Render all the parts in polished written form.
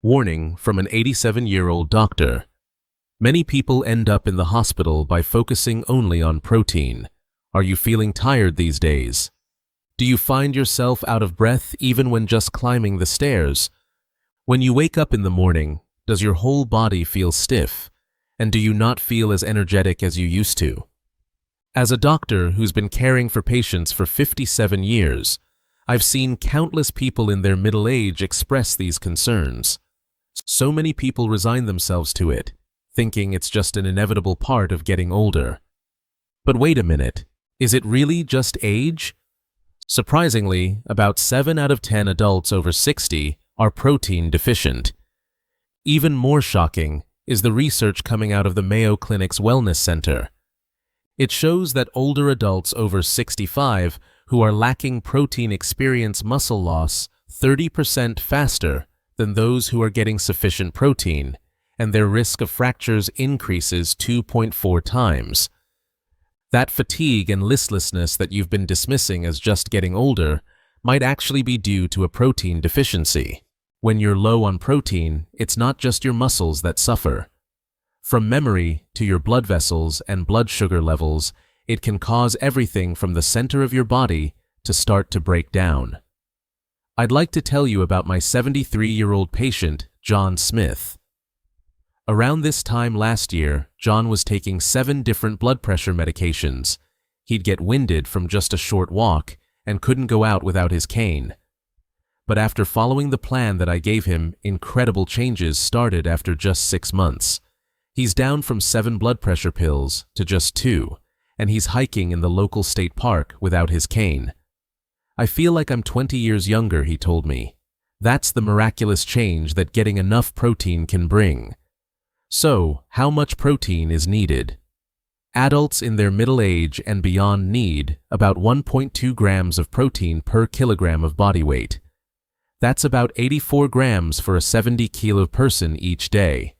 Warning from an 87-year-old doctor. Many people end up in the hospital by focusing only on protein. Are you feeling tired these days? Do you find yourself out of breath even when just climbing the stairs? When you wake up in the morning, does your whole body feel stiff? And do you not feel as energetic as you used to? As a doctor who's been caring for patients for 57 years, I've seen countless people in their middle age express these concerns. So many people resign themselves to it, thinking it's just an inevitable part of getting older. But wait a minute, is it really just age? Surprisingly, about 7 out of 10 adults over 60 are protein deficient. Even more shocking is the research coming out of the Mayo Clinic's Wellness Center. It shows that older adults over 65 who are lacking protein experience muscle loss 30% faster than those who are getting sufficient protein, and their risk of fractures increases 2.4 times. That fatigue and listlessness that you've been dismissing as just getting older might actually be due to a protein deficiency. When you're low on protein, it's not just your muscles that suffer. From memory to your blood vessels and blood sugar levels, it can cause everything from the center of your body to start to break down. I'd like to tell you about my 73-year-old patient, John Smith. Around this time last year, John was taking 7 different blood pressure medications. He'd get winded from just a short walk and couldn't go out without his cane. But after following the plan that I gave him, incredible changes started after just 6 months. He's down from 7 blood pressure pills to just 2, and he's hiking in the local state park without his cane. I feel like I'm 20 years younger, he told me. That's the miraculous change that getting enough protein can bring. So, how much protein is needed? Adults in their middle age and beyond need about 1.2 grams of protein per kilogram of body weight. That's about 84 grams for a 70-kilo person each day.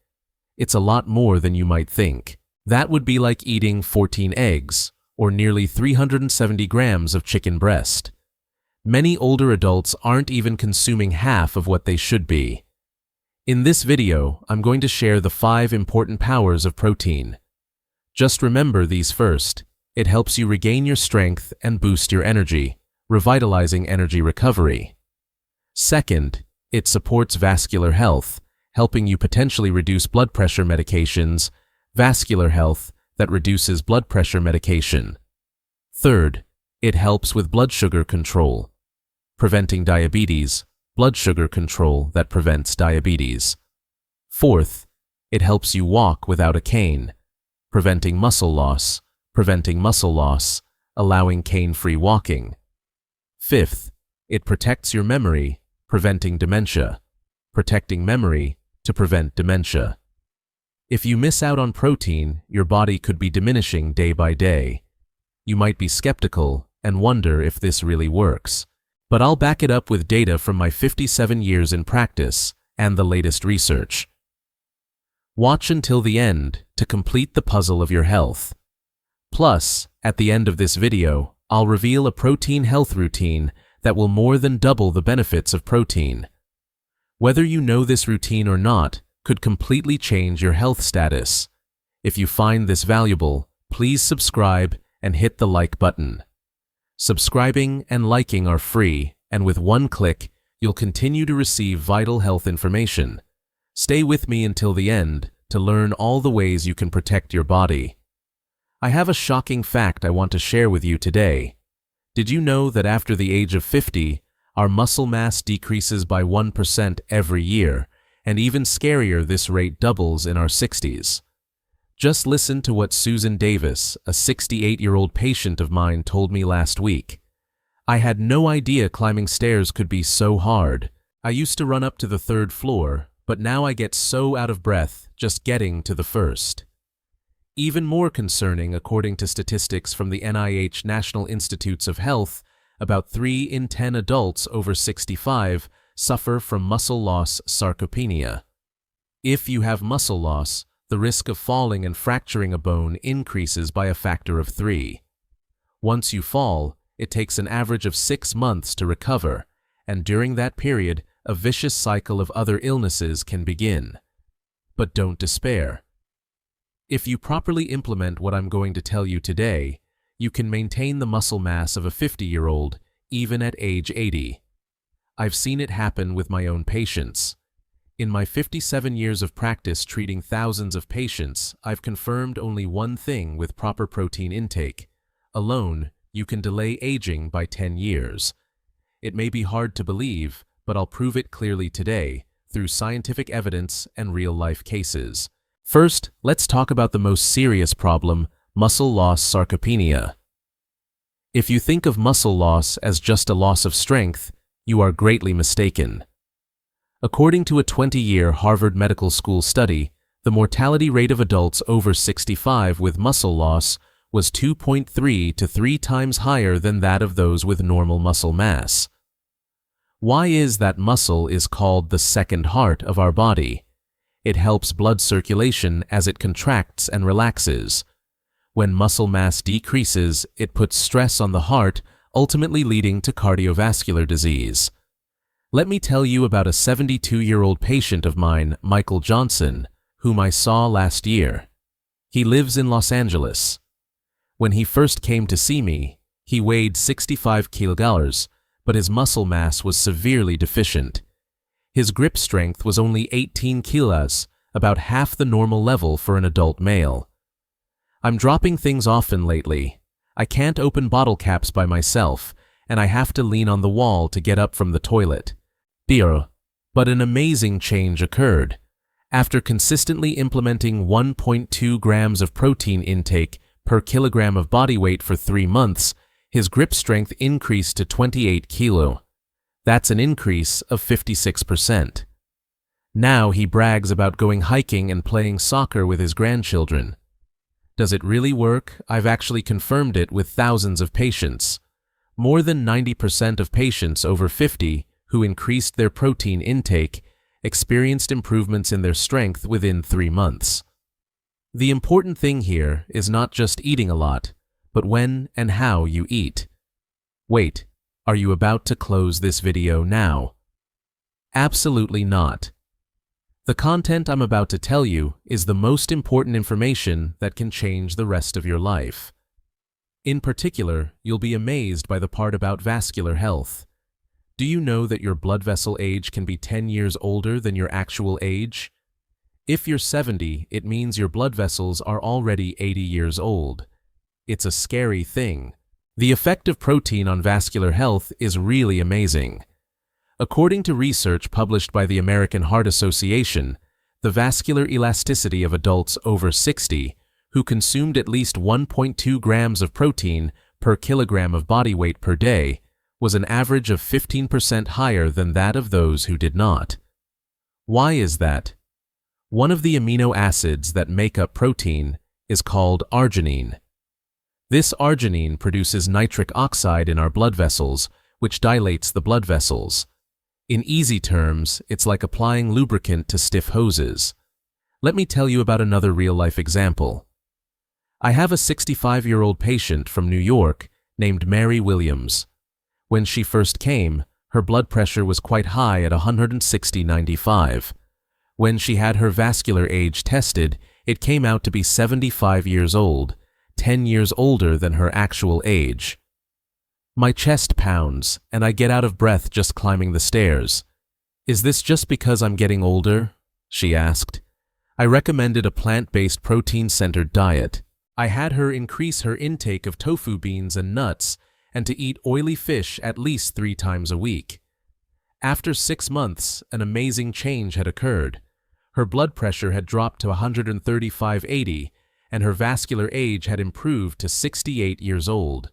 It's a lot more than you might think. That would be like eating 14 eggs, or nearly 370 grams of chicken breast. Many older adults aren't even consuming half of what they should be. In this video, I'm going to share the 5 important powers of protein. Just remember these first. It helps you regain your strength and boost your energy, revitalizing energy recovery. Second, it supports vascular health, helping you potentially reduce blood pressure medications, vascular health that reduces blood pressure medication. Third, it helps with blood sugar control, preventing diabetes, blood sugar control that prevents diabetes. Fourth, it helps you walk without a cane, preventing muscle loss, allowing cane-free walking. Fifth, it protects your memory, preventing dementia, protecting memory to prevent dementia. If you miss out on protein, your body could be diminishing day by day. You might be skeptical and wonder if this really works. But I'll back it up with data from my 57 years in practice and the latest research. Watch until the end to complete the puzzle of your health. Plus, at the end of this video, I'll reveal a protein health routine that will more than double the benefits of protein. Whether you know this routine or not could completely change your health status. If you find this valuable, please subscribe and hit the like button. Subscribing and liking are free, and with one click, you'll continue to receive vital health information. Stay with me until the end to learn all the ways you can protect your body. I have a shocking fact I want to share with you today. Did you know that after the age of 50, our muscle mass decreases by 1% every year, and even scarier, this rate doubles in our 60s? Just listen to what Susan Davis, a 68-year-old patient of mine, told me last week. I had no idea climbing stairs could be so hard. I used to run up to the 3rd floor, but now I get so out of breath just getting to the 1st. Even more concerning, according to statistics from the NIH National Institutes of Health, about 3 in 10 adults over 65 suffer from muscle loss sarcopenia. If you have muscle loss, the risk of falling and fracturing a bone increases by a factor of 3. Once you fall, it takes an average of 6 months to recover, and during that period, a vicious cycle of other illnesses can begin. But don't despair. If you properly implement what I'm going to tell you today, you can maintain the muscle mass of a 50-year-old even at age 80. I've seen it happen with my own patients. In my 57 years of practice treating thousands of patients, I've confirmed only one thing with proper protein intake. Alone, you can delay aging by 10 years. It may be hard to believe, but I'll prove it clearly today through scientific evidence and real-life cases. First, let's talk about the most serious problem, muscle loss sarcopenia. If you think of muscle loss as just a loss of strength, you are greatly mistaken. According to a 20-year Harvard Medical School study, the mortality rate of adults over 65 with muscle loss was 2.3 to 3 times higher than that of those with normal muscle mass. Why is that muscle is called the second heart of our body? It helps blood circulation as it contracts and relaxes. When muscle mass decreases, it puts stress on the heart, ultimately leading to cardiovascular disease. Let me tell you about a 72-year-old patient of mine, Michael Johnson, whom I saw last year. He lives in Los Angeles. When he first came to see me, he weighed 65 kilograms, but his muscle mass was severely deficient. His grip strength was only 18 kilos, about half the normal level for an adult male. I'm dropping things often lately. I can't open bottle caps by myself, and I have to lean on the wall to get up from the toilet. But an amazing change occurred. After consistently implementing 1.2 grams of protein intake per kilogram of body weight for 3 months, his grip strength increased to 28 kilo. That's an increase of 56%. Now he brags about going hiking and playing soccer with his grandchildren. Does it really work? I've actually confirmed it with thousands of patients. More than 90% of patients over 50 who increased their protein intake experienced improvements in their strength within 3 months. The important thing here is not just eating a lot, but when and how you eat. Wait, are you about to close this video now? Absolutely not. The content I'm about to tell you is the most important information that can change the rest of your life. In particular, you'll be amazed by the part about vascular health. Do you know that your blood vessel age can be 10 years older than your actual age? If you're 70, it means your blood vessels are already 80 years old. It's a scary thing. The effect of protein on vascular health is really amazing. According to research published by the American Heart Association, the vascular elasticity of adults over 60 who consumed at least 1.2 grams of protein per kilogram of body weight per day was an average of 15% higher than that of those who did not. Why is that? One of the amino acids that make up protein is called arginine. This arginine produces nitric oxide in our blood vessels, which dilates the blood vessels. In easy terms, it's like applying lubricant to stiff hoses. Let me tell you about another real-life example. I have a 65-year-old patient from New York named Mary Williams. When she first came, her blood pressure was quite high at 160/95. When she had her vascular age tested, it came out to be 75 years old, 10 years older than her actual age. My chest pounds, and I get out of breath just climbing the stairs. Is this just because I'm getting older? She asked. I recommended a plant-based protein-centered diet. I had her increase her intake of tofu beans and nuts and to eat oily fish at least 3 times a week. After 6 months, an amazing change had occurred. Her blood pressure had dropped to 135/80, and her vascular age had improved to 68 years old.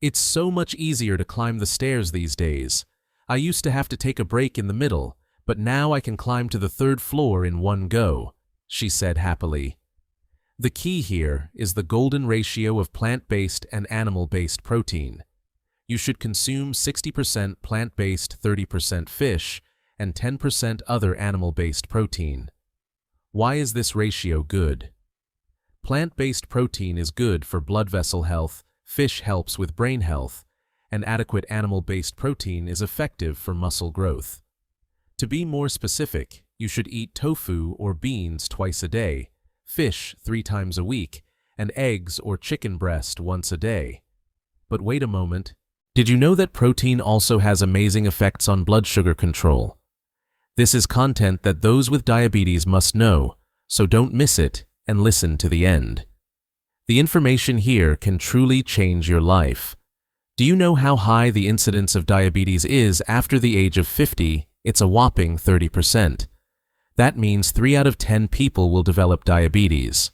It's so much easier to climb the stairs these days. I used to have to take a break in the middle, but now I can climb to the 3rd floor in one go, she said happily. The key here is the golden ratio of plant-based and animal-based protein. You should consume 60% plant-based, 30% fish, and 10% other animal-based protein. Why is this ratio good? Plant-based protein is good for blood vessel health, fish helps with brain health, and adequate animal-based protein is effective for muscle growth. To be more specific, you should eat tofu or beans twice a day, fish 3 times a week, and eggs or chicken breast once a day. But wait a moment. Did you know that protein also has amazing effects on blood sugar control? This is content that those with diabetes must know, so don't miss it and listen to the end. The information here can truly change your life. Do you know how high the incidence of diabetes is after the age of 50? It's a whopping 30%. That means 3 out of 10 people will develop diabetes.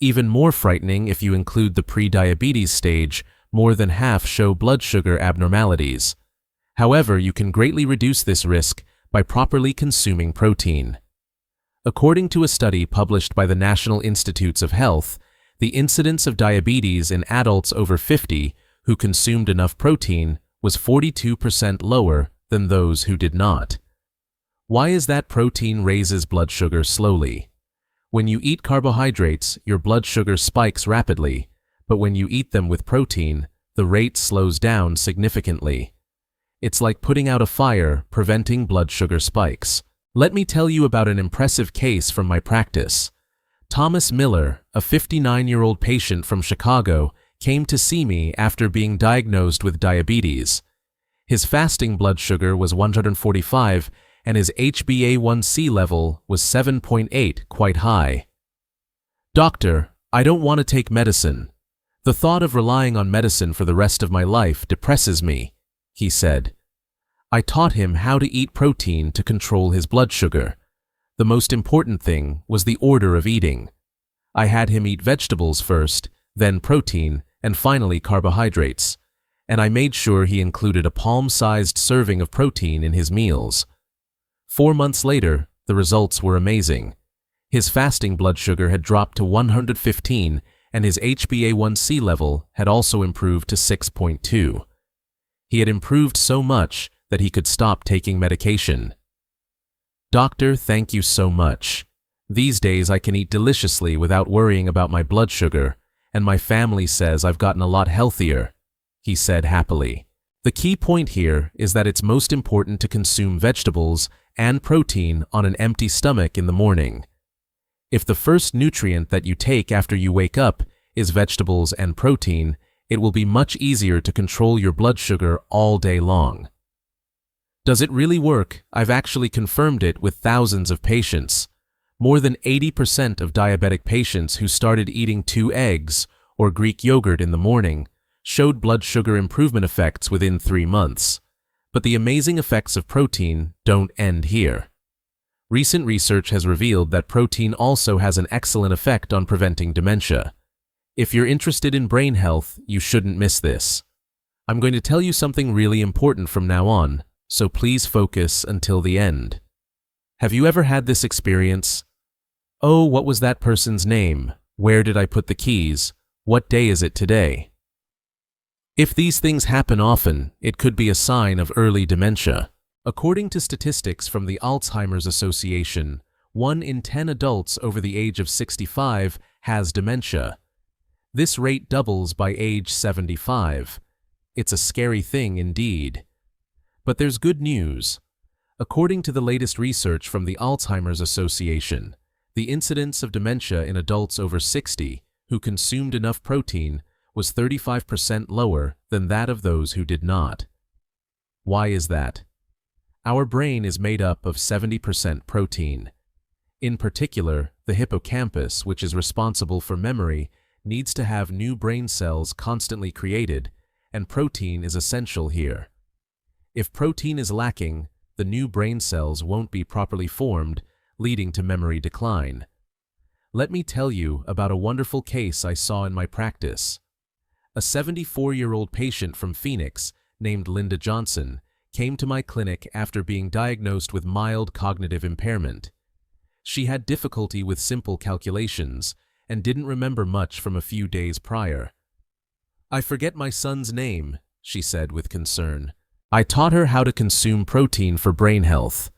Even more frightening if you include the pre-diabetes stage, more than half show blood sugar abnormalities. However, you can greatly reduce this risk by properly consuming protein. According to a study published by the National Institutes of Health, the incidence of diabetes in adults over 50 who consumed enough protein was 42% lower than those who did not. Why is that? Protein raises blood sugar slowly. When you eat carbohydrates, your blood sugar spikes rapidly, but when you eat them with protein, the rate slows down significantly. It's like putting out a fire, preventing blood sugar spikes. Let me tell you about an impressive case from my practice. Thomas Miller, a 59-year-old patient from Chicago, came to see me after being diagnosed with diabetes. His fasting blood sugar was 145, and his HbA1c level was 7.8, quite high. "Doctor, I don't want to take medicine. The thought of relying on medicine for the rest of my life depresses me," he said. I taught him how to eat protein to control his blood sugar. The most important thing was the order of eating. I had him eat vegetables first, then protein, and finally carbohydrates. And I made sure he included a palm-sized serving of protein in his meals. 4 months later, the results were amazing. His fasting blood sugar had dropped to 115, and his HbA1c level had also improved to 6.2. He had improved so much that he could stop taking medication. "Doctor, thank you so much. These days I can eat deliciously without worrying about my blood sugar, and my family says I've gotten a lot healthier," he said happily. The key point here is that it's most important to consume vegetables and protein on an empty stomach in the morning. If the first nutrient that you take after you wake up is vegetables and protein, it will be much easier to control your blood sugar all day long. Does it really work? I've actually confirmed it with thousands of patients. More than 80% of diabetic patients who started eating 2 eggs or Greek yogurt in the morning showed blood sugar improvement effects within 3 months. But the amazing effects of protein don't end here. Recent research has revealed that protein also has an excellent effect on preventing dementia. If you're interested in brain health, you shouldn't miss this. I'm going to tell you something really important from now on, so please focus until the end. Have you ever had this experience? "Oh, what was that person's name? Where did I put the keys? What day is it today?" If these things happen often, it could be a sign of early dementia. According to statistics from the Alzheimer's Association, 1 in 10 adults over the age of 65 has dementia. This rate doubles by age 75. It's a scary thing indeed. But there's good news. According to the latest research from the Alzheimer's Association, the incidence of dementia in adults over 60 who consumed enough protein was 35% lower than that of those who did not. Why is that? Our brain is made up of 70% protein. In particular, the hippocampus, which is responsible for memory, needs to have new brain cells constantly created, and protein is essential here. If protein is lacking, the new brain cells won't be properly formed, leading to memory decline. Let me tell you about a wonderful case I saw in my practice. A 74-year-old patient from Phoenix named Linda Johnson came to my clinic after being diagnosed with mild cognitive impairment. She had difficulty with simple calculations and didn't remember much from a few days prior. "I forget my son's name," she said with concern. I taught her how to consume protein for brain health.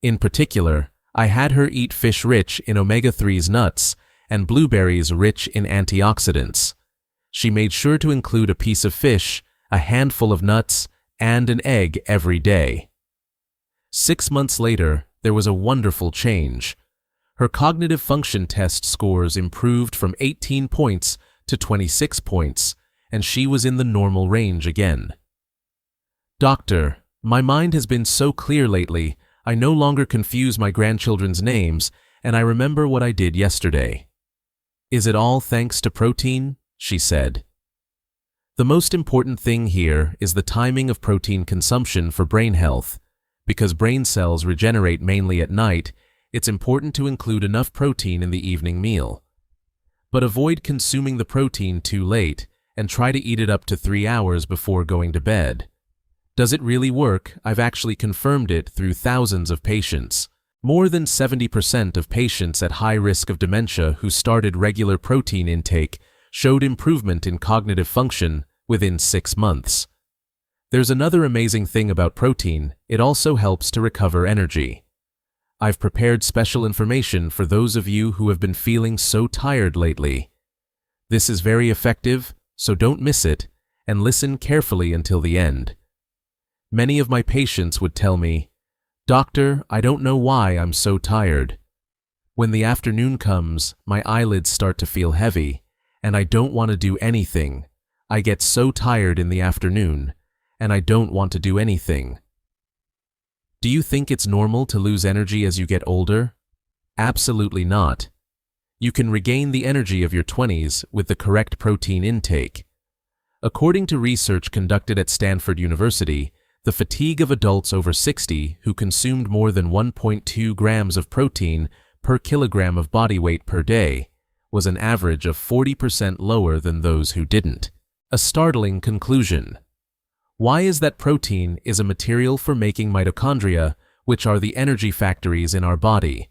In particular, I had her eat fish rich in omega-3s nuts and blueberries rich in antioxidants. She made sure to include a piece of fish, a handful of nuts, and an egg every day. 6 months later, there was a wonderful change. Her cognitive function test scores improved from 18 points to 26 points, and she was in the normal range again. Doctor, my mind has been so clear lately, I no longer confuse my grandchildren's names, and I remember what I did yesterday. Is it all thanks to protein? She said. The most important thing here is the timing of protein consumption for brain health. Because brain cells regenerate mainly at night, it's important to include enough protein in the evening meal. But avoid consuming the protein too late, and try to eat it up to 3 hours before going to bed. Does it really work? I've actually confirmed it through thousands of patients. More than 70% of patients at high risk of dementia who started regular protein intake showed improvement in cognitive function within 6 months. There's another amazing thing about protein: it also helps to recover energy. I've prepared special information for those of you who have been feeling so tired lately. This is very effective, so don't miss it, and listen carefully until the end. Many of my patients would tell me, "Doctor, I don't know why I'm so tired. When the afternoon comes, my eyelids start to feel heavy, and I don't want to do anything. I get so tired in the afternoon, and I don't want to do anything." Do you think it's normal to lose energy as you get older? Absolutely not. You can regain the energy of your 20s with the correct protein intake. According to research conducted at Stanford University, the fatigue of adults over 60 who consumed more than 1.2 grams of protein per kilogram of body weight per day was an average of 40% lower than those who didn't. A startling conclusion. Why is that? Protein is a material for making mitochondria, which are the energy factories in our body.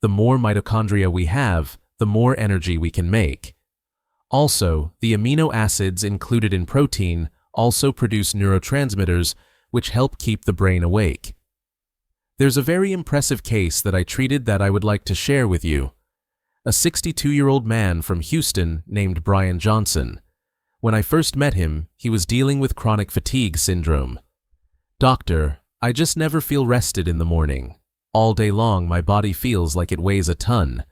The more mitochondria we have, the more energy we can make. Also, the amino acids included in protein also produce neurotransmitters which help keep the brain awake. There's a very impressive case that I treated that I would like to share with you. A 62-year-old man from Houston named Brian Johnson. When I first met him, he was dealing with chronic fatigue syndrome. "Doctor, I just never feel rested in the morning. All day long my body feels like it weighs a ton.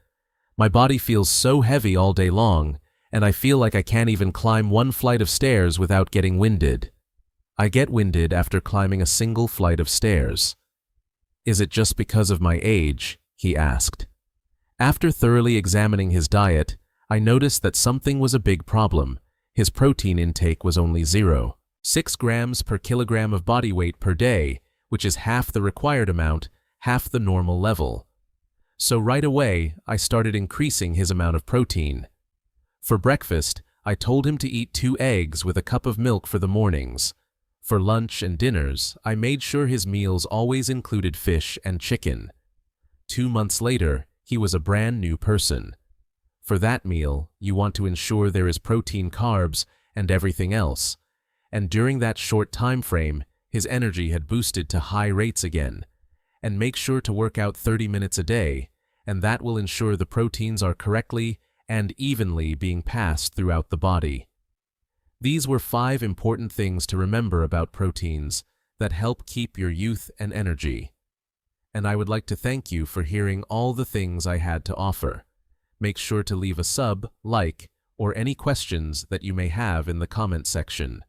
My body feels so heavy all day long, and I feel like I can't even climb one flight of stairs without getting winded. I get winded after climbing a single flight of stairs." "Is it just because of my age?" he asked. After thoroughly examining his diet, I noticed that something was a big problem. His protein intake was only 0.6 grams per kilogram of body weight per day, which is half the required amount, half the normal level. So right away, I started increasing his amount of protein. For breakfast, I told him to eat 2 eggs with a cup of milk for the mornings. For lunch and dinners, I made sure his meals always included fish and chicken. 2 months later, he was a brand new person. For that meal, you want to ensure there is protein, carbs, and everything else. And during that short time frame, his energy had boosted to high rates again. And make sure to work out 30 minutes a day, and that will ensure the proteins are correctly and evenly being passed throughout the body. These were 5 important things to remember about proteins that help keep your youth and energy. And I would like to thank you for hearing all the things I had to offer. Make sure to leave a sub, like, or any questions that you may have in the comment section.